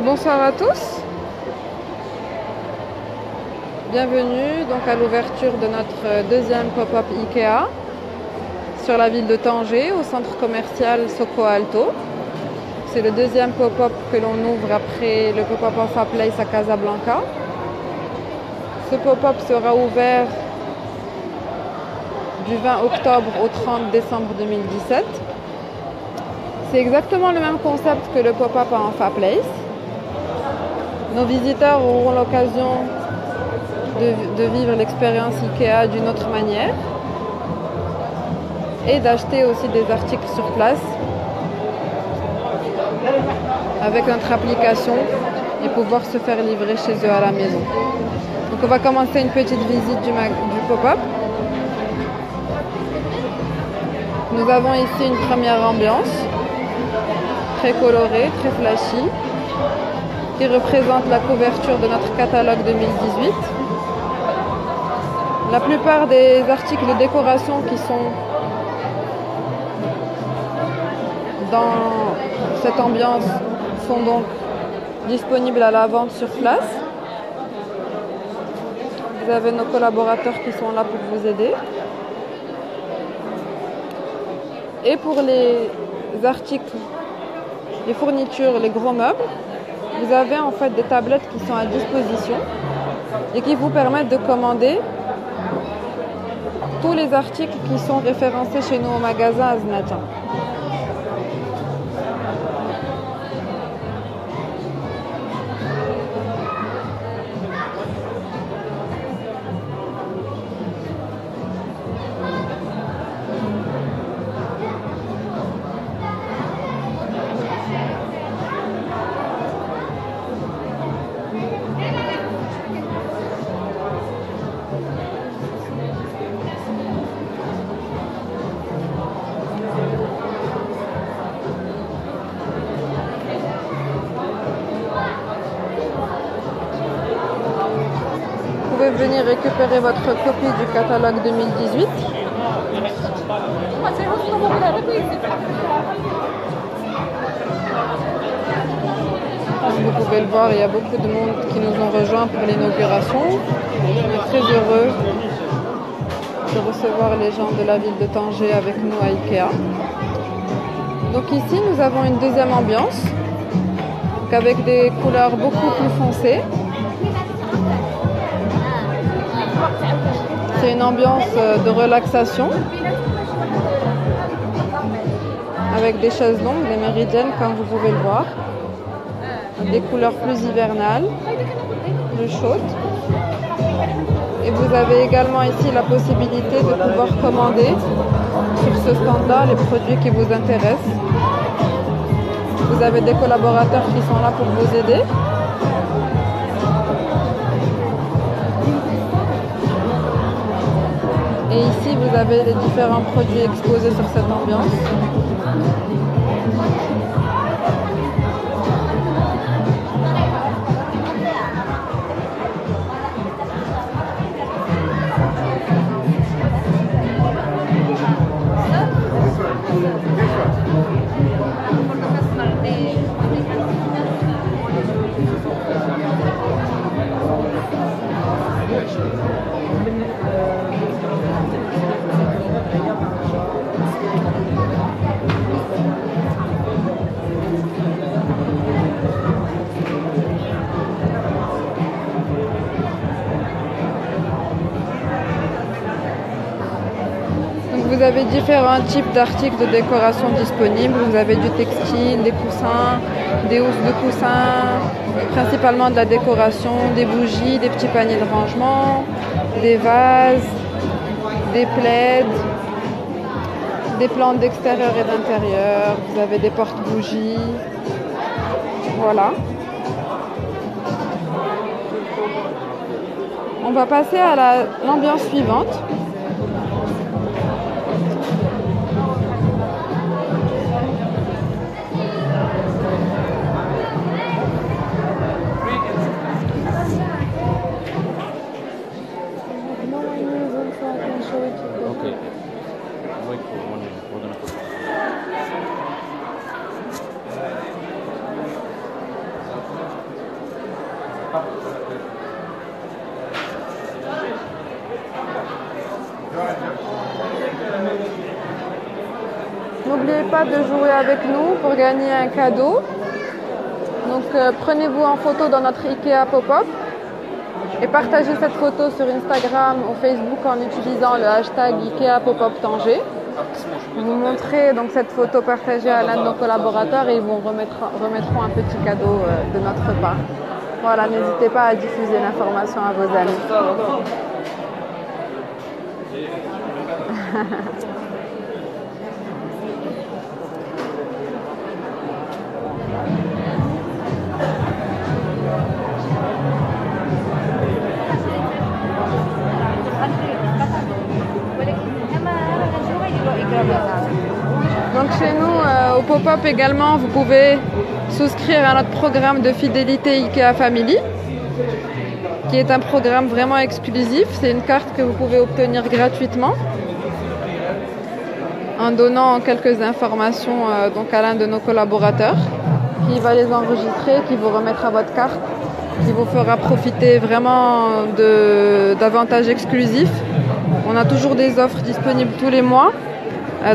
Bonsoir à tous, bienvenue donc à l'ouverture de notre deuxième pop-up IKEA sur la ville de Tanger au centre commercial Soco Alto. C'est le deuxième pop-up que l'on ouvre après le pop-up Enfa Place à Casablanca. Ce pop-up sera ouvert du 20 octobre au 30 décembre 2017. C'est exactement le même concept que le pop-up à Enfa Place. Nos visiteurs auront l'occasion de vivre l'expérience IKEA d'une autre manière et d'acheter aussi des articles sur place avec notre application et pouvoir se faire livrer chez eux à la maison. Donc on va commencer une petite visite du pop-up. Nous avons ici une première ambiance très colorée, très flashy, qui représente la couverture de notre catalogue 2018. La plupart des articles de décoration qui sont dans cette ambiance sont donc disponibles à la vente sur place. Vous avez nos collaborateurs qui sont là pour vous aider. Et pour les articles, les fournitures, les gros meubles, vous avez en fait des tablettes qui sont à disposition et qui vous permettent de commander tous les articles qui sont référencés chez nous au magasin Aznata. Vous pouvez venir récupérer votre copie du catalogue 2018. Comme vous pouvez le voir, il y a beaucoup de monde qui nous ont rejoints pour l'inauguration. On est très heureux de recevoir les gens de la ville de Tanger avec nous à IKEA. Donc ici, nous avons une deuxième ambiance, donc avec des couleurs beaucoup plus foncées. C'est une ambiance de relaxation avec des chaises longues, des méridiennes comme vous pouvez le voir, des couleurs plus hivernales, plus chaudes. Et vous avez également ici la possibilité de pouvoir commander sur ce stand-là les produits qui vous intéressent. Vous avez des collaborateurs qui sont là pour vous aider. Et ici, vous avez les différents produits exposés sur cette ambiance. Vous avez différents types d'articles de décoration disponibles. Vous avez du textile, des coussins, des housses de coussins, principalement de la décoration, des bougies, des petits paniers de rangement, des vases, des plaids, des plantes d'extérieur et d'intérieur. Vous avez des porte-bougies. Voilà. On va passer à l'ambiance suivante. Okay. Wait for 1 minute. We're gonna put N'oubliez pas de jouer avec nous pour gagner un cadeau. Donc prenez-vous en photo dans notre IKEA pop-up et partagez cette photo sur Instagram ou Facebook en utilisant le hashtag IKEA Pop-up Tanger. Vous montrez donc cette photo partagée à l'un de nos collaborateurs et ils vous remettront un petit cadeau de notre part. Voilà, n'hésitez pas à diffuser l'information à vos amis. Donc chez nous, au pop-up également, vous pouvez souscrire à notre programme de fidélité IKEA Family, qui est un programme vraiment exclusif. C'est une carte que vous pouvez obtenir gratuitement en donnant quelques informations donc à l'un de nos collaborateurs, qui va les enregistrer, qui vous remettra votre carte, qui vous fera profiter vraiment d'avantages exclusifs. On a toujours des offres disponibles tous les mois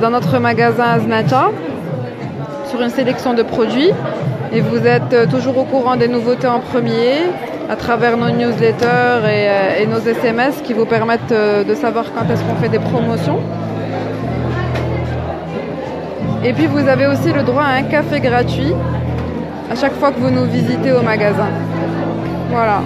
dans notre magasin Aznacha sur une sélection de produits et vous êtes toujours au courant des nouveautés en premier à travers nos newsletters et nos SMS qui vous permettent de savoir quand est-ce qu'on fait des promotions. Et puis vous avez aussi le droit à un café gratuit à chaque fois que vous nous visitez au magasin. Voilà.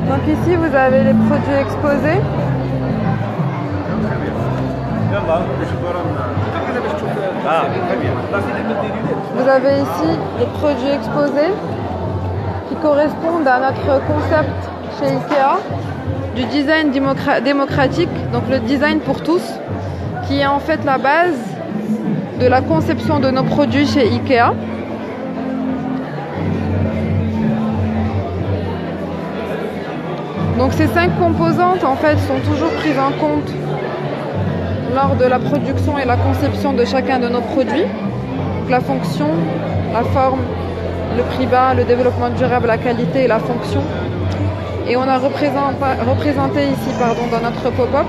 Donc ici vous avez les produits exposés. Vous avez ici les produits exposés qui correspondent à notre concept chez IKEA du design démocratique, donc le design pour tous, qui est en fait la base de la conception de nos produits chez IKEA. Donc ces 5 composantes en fait sont toujours prises en compte lors de la production et la conception de chacun de nos produits. Donc la fonction, la forme, le prix bas, le développement durable, la qualité et la fonction. Et on a représenté ici dans notre pop-up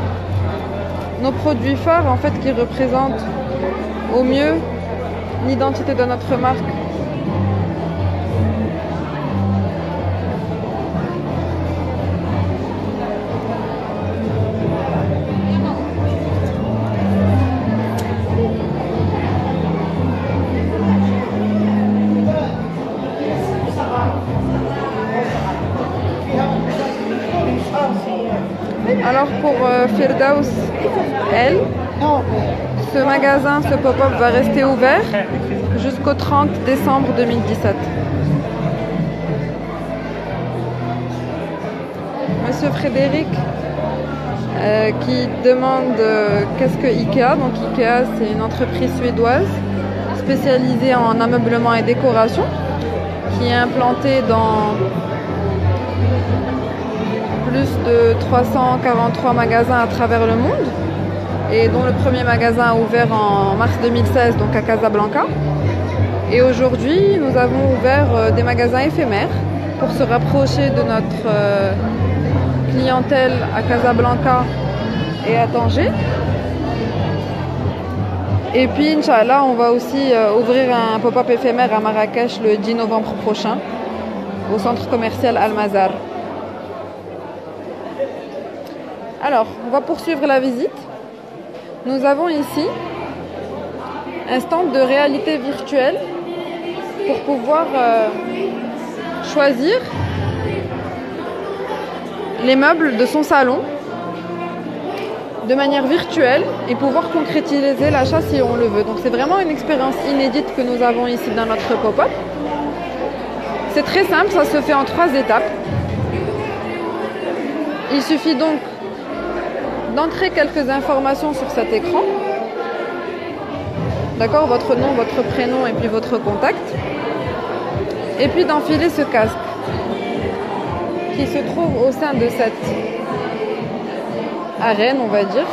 nos produits phares en fait qui représentent au mieux l'identité de notre marque. Alors pour Firdaus, elle, ce magasin, ce pop-up va rester ouvert jusqu'au 30 décembre 2017. Monsieur Frédéric qui demande qu'est-ce que IKEA. Donc IKEA, c'est une entreprise suédoise spécialisée en ameublement et décoration qui est implantée dans plus de 343 magasins à travers le monde et dont le premier magasin a ouvert en mars 2016, donc à Casablanca. Et aujourd'hui, nous avons ouvert des magasins éphémères pour se rapprocher de notre clientèle à Casablanca et à Tanger. Et puis, Inch'Allah, on va aussi ouvrir un pop-up éphémère à Marrakech le 10 novembre prochain au centre commercial Al-Mazar. Alors, on va poursuivre la visite. Nous avons ici un stand de réalité virtuelle pour pouvoir choisir les meubles de son salon de manière virtuelle et pouvoir concrétiser l'achat si on le veut. Donc c'est vraiment une expérience inédite que nous avons ici dans notre pop-up. C'est très simple, ça se fait en 3 étapes. Il suffit donc d'entrer quelques informations sur cet écran. D'accord, votre nom, votre prénom et puis votre contact. Et puis d'enfiler ce casque. qui se trouve au sein de cette arène, on va dire.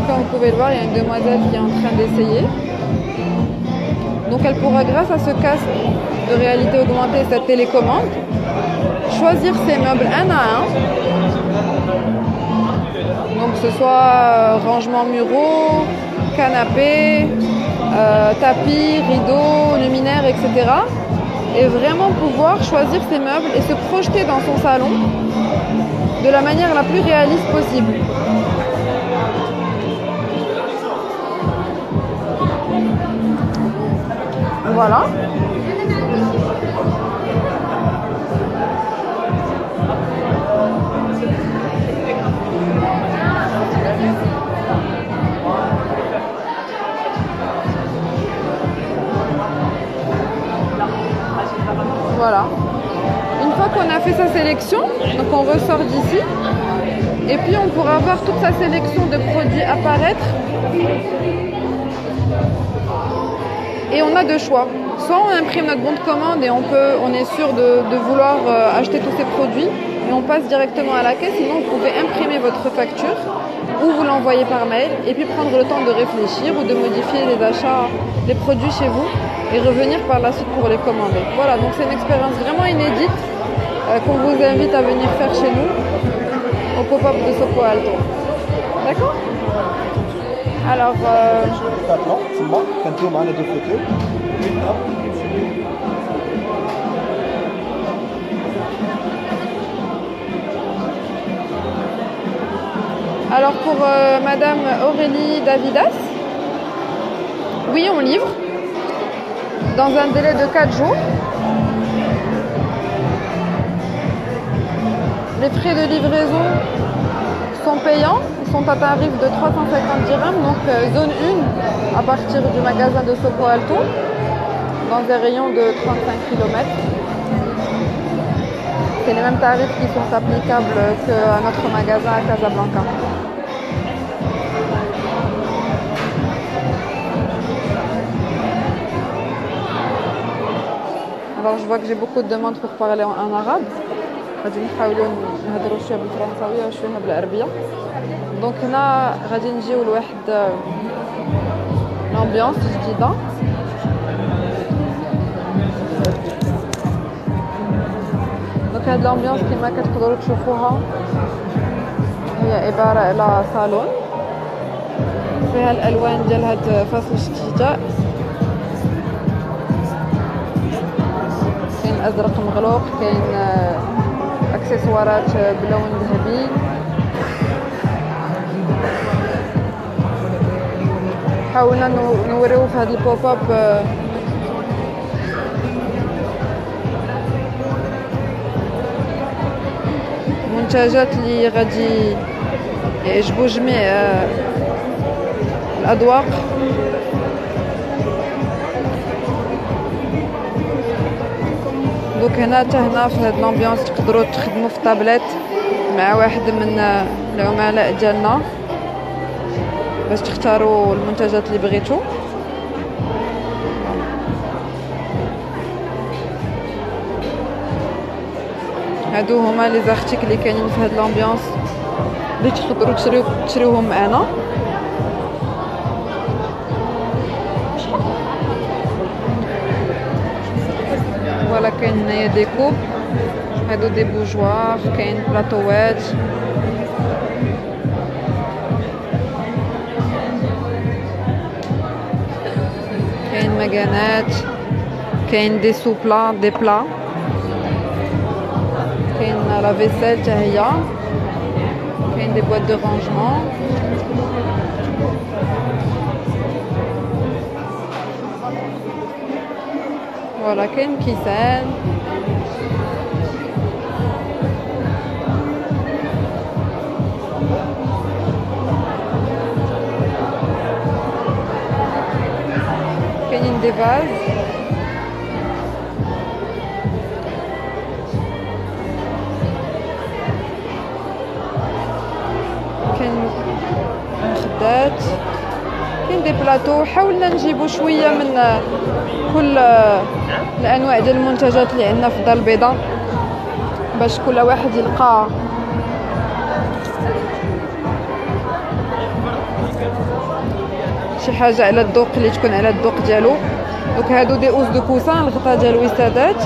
Comme vous pouvez le voir, il y a une demoiselle qui est en train d'essayer. Donc elle pourra, grâce à ce casque de réalité augmentée, cette télécommande, choisir ses meubles un à un. Donc que ce soit rangement muraux, canapé, tapis, rideaux, luminaires, etc. Et vraiment pouvoir choisir ses meubles et se projeter dans son salon de la manière la plus réaliste possible. Voilà. Voilà. Une fois qu'on a fait sa sélection, donc on ressort d'ici et puis on pourra voir toute sa sélection de produits apparaître. Et on a deux choix. Soit on imprime notre bon de commande et on est sûr de vouloir acheter tous ces produits et on passe directement à la caisse. Sinon, vous pouvez imprimer votre facture ou vous l'envoyer par mail et puis prendre le temps de réfléchir ou de modifier les achats, les produits chez vous et revenir par la suite pour les commander. Voilà, donc c'est une expérience vraiment inédite qu'on vous invite à venir faire chez nous au pop-up de Soko Alto. D'accord ? Alors, alors pour Madame Aurélie Davidas, oui, on livre dans un délai de 4 jours. Les frais de livraison sont payants. Sont à tarif de 350 dirhams, donc zone 1 à partir du magasin de Soko Alto, dans un rayon de 35 km. C'est les mêmes tarifs qui sont applicables qu'à notre magasin à Casablanca. Alors je vois que j'ai beaucoup de demandes pour parler en arabe. غادي نحاولوا نهضروا شويه بالفرنساويه وشويه بالعربيه. دونك هنا غادي نجيو لواحد لامبيونس جديده. دونك هاد لامبيونس كما كتقدروا تشوفوها هي عباره على صالون فيها الالوان ديال هاد فصل الشتاء. كاين ازرق مغلوق، كاين اكسسوارات بلون ذهبي. حاولنا نوريو في هذا البوب اب منتجات اللي غادي يعجبوا جميع الاذواق. دوك هنا حتى هنا في هاد الامبيونس تقدروا تخدموا في طابلات مع واحد من العملاء ديالنا باش تختاروا المنتجات اللي بغيتو. هادو هما لي زارتيكل اللي كاينين في هاد الامبيونس اللي تقدروا تشريوهم معنا. فوالا كاين هنايا دي كوب، هادو دي بوجوار، كاين بلاطوات، كاين مكانات، كاين دي سوبلا دي بلا، كاين لا فيسيل حتى هي، كاين دي بواط دو رانجمون. فوالا كاين كيسان، كاينين دي فاز، كاين مخدات، كاين دي بلاطو حاولنا نجيبوا شويه من كل الانواع ديال المنتجات اللي عندنا في الدار البيضاء باش كل واحد يلقى شي حاجه على الذوق اللي تكون على الذوق ديالو. دونك هادو دي اوز دو كوسان الغطاء ديال الوسادات.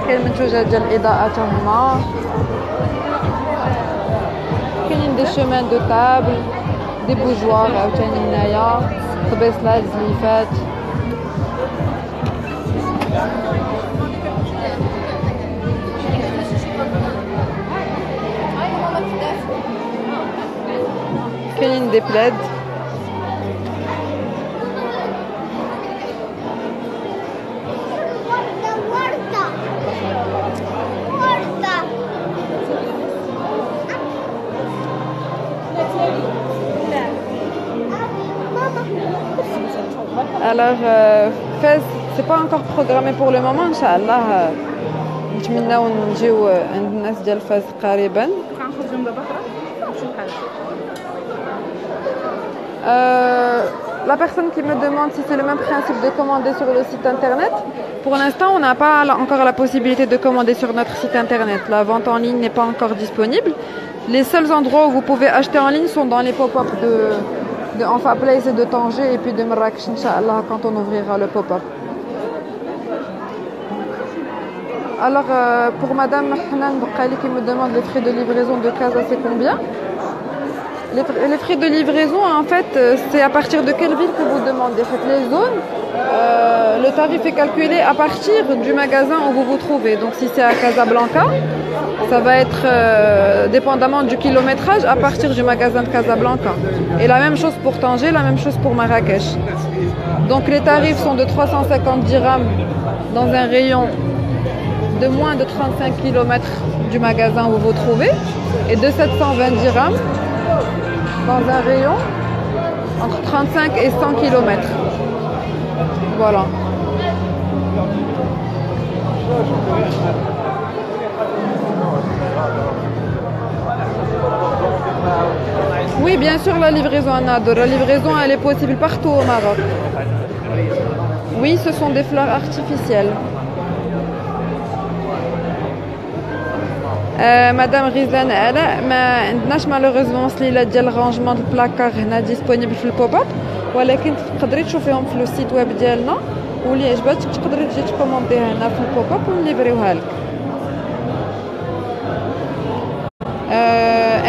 كاين منتوجات ديال الاضاءه حتى هما. كاينين دي شومان دو طابل دي بوجوار عاوتاني هنايا طبيصلات زليفات. كاينين دي بلاد. Alors, Fès, c'est pas encore programmé pour le moment, Inch'Allah. نتمناو نجيو عند الناس ديال فاس قريبا. La personne qui me demande si c'est le même principe de commander sur le site internet, pour l'instant on n'a pas encore la possibilité de commander sur notre site internet. La vente en ligne n'est pas encore disponible. Les seuls endroits où vous pouvez acheter en ligne sont dans les pop-up de Enfa Place et de Tanger et puis de Marrakech, Inch'Allah, quand on ouvrira le pop-up. Alors pour madame Hanan Boukhali qui me demande les frais de livraison de Casa, c'est combien? Les frais de livraison, en fait, c'est à partir de quelle ville que vous demandez. Faites les zones. Le tarif est calculé à partir du magasin où vous vous trouvez. Donc si c'est à Casablanca, ça va être dépendamment du kilométrage à partir du magasin de Casablanca. Et la même chose pour Tanger, la même chose pour Marrakech. Donc les tarifs sont de 350 dirhams dans un rayon de moins de 35 km du magasin où vous vous trouvez et de 720 dirhams dans un rayon entre 35 et 100 km. Voilà. Oui, bien sûr, la livraison en Nador. La livraison, elle est possible partout au Maroc. Oui, ce sont des fleurs artificielles. Madame Rizlan Ala, ما عندناش malheureusement سليلات ديال الرانجمون د البلاكار هنا ديسپونيبل في البوب اب، ولكن تقدري تشوفيهم في السيت ويب ديالنا واللي عجباتك تقدري تجي تكومونديها هنا في البوب اب ونليفريوها لك.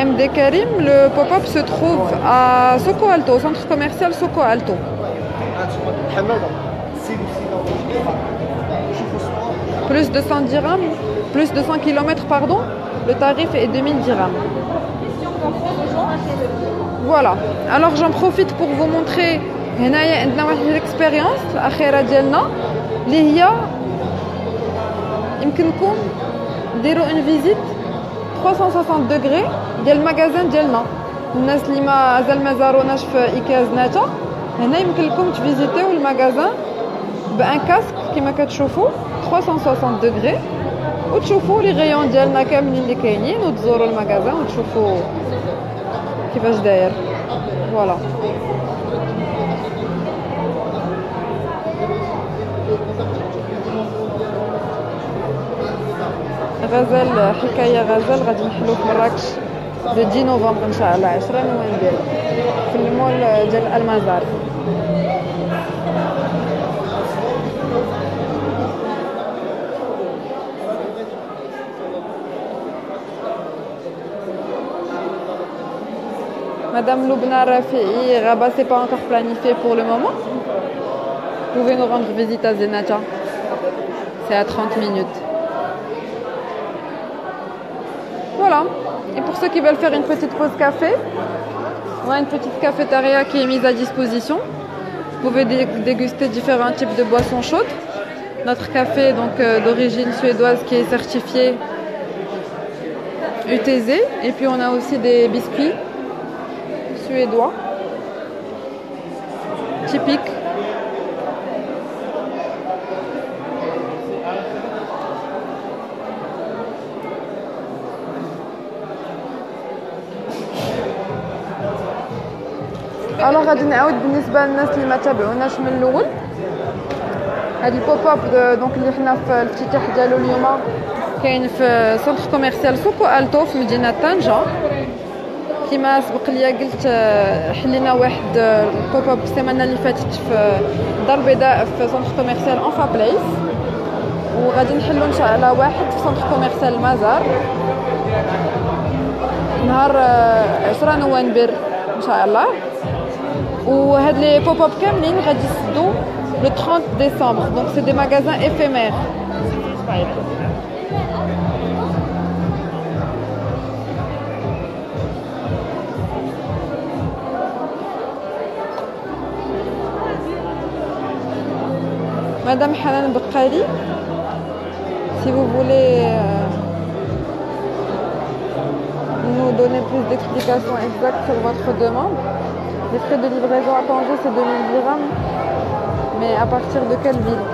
MD Karim, le pop-up se trouve à Soko Alto, au centre commercial Soko Alto. Plus de 100 dirhams, plus de 100 km, pardon, le tarif est 2000 dirhams. Voilà, alors j'en profite pour vous montrer l'expérience الأخيرة ديالنا اللي هي يمكنكم ديروا une visite 360 degrés ديال المغازان ديالنا. الناس اللي مازال ما زاروناش في إيكاز ناتا هنا يمكن لكم تفيزيتيو المغازان بان كاسك كما كتشوفوا 360 degrés وتشوفوا لي غيون ديالنا كاملين اللي كاينين وتزوروا المغازان وتشوفوا كيفاش داير. فوالا غزال حكايه غزال غادي نحلو في مراكش دو 10 نوفمبر ان شاء الله 10 نوفمبر في المول ديال المزار. Madame Loubna Rafi'i, Rabat, c'est pas encore planifié pour le moment. Vous pouvez nous rendre visite à Zenata. C'est à 30 minutes. Voilà. Et pour ceux qui veulent faire une petite pause café, on a une petite cafétéria qui est mise à disposition. Vous pouvez déguster différents types de boissons chaudes. Notre café donc d'origine suédoise qui est certifié UTZ. Et puis on a aussi des biscuits suédois typiques. الوغ غادي نعاود بالنسبه للناس اللي ما تابعوناش من الاول. هاد البوب اب دونك اللي حنا في الافتتاح ديالو اليوم كاين في سونتر كوميرسيال سوق التو في مدينه طنجه. كما سبق ليا قلت حلينا واحد البوب اب السيمانه اللي فاتت في الدار البيضاء في سونتر كوميرسيال انفا بليس، وغادي نحلو ان شاء الله واحد في سونتر كوميرسيال المزار نهار 10 نوفمبر ان شاء الله. وهاد لي بوب اب كاملين غادي يسدو le 30 décembre, donc c'est des magasins éphémères. Madame Hanan Bekhari, si vous voulez nous donner plus d'explications exactes sur votre demande, les frais de livraison attendus c'est 2000 dirhams. Mais à partir de quelle ville?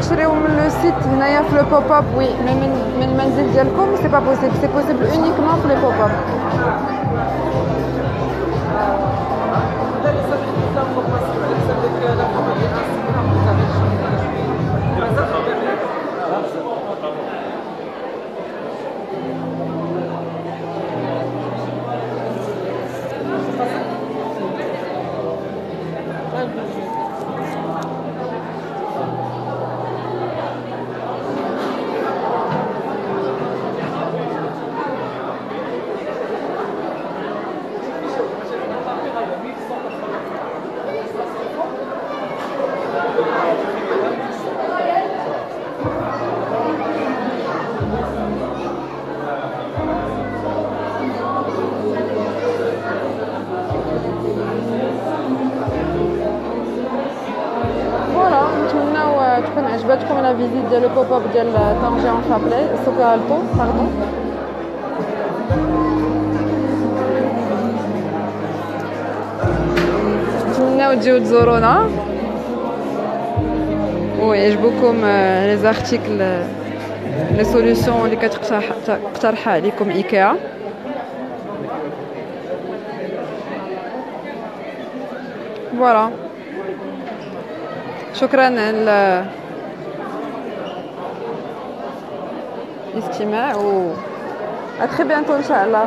تشريو من لو سيت هنايا في لو بوب اب وي مي من المنزل ديالكم سي با بوسيبل، سي بوسيبل اونيكمون في لي بوب اب. تكون عجبتكم لا فيزيت ديال البوب اب ديال طنجة انفا بلاي سوق التو باردون. نتمناو تجيو تزورونا ويعجبوكم لي زارتيكل لي سوليوشن اللي كتقترحها عليكم ايكيا. فوالا شكرا على الاستماع و à très bientôt ان شاء الله.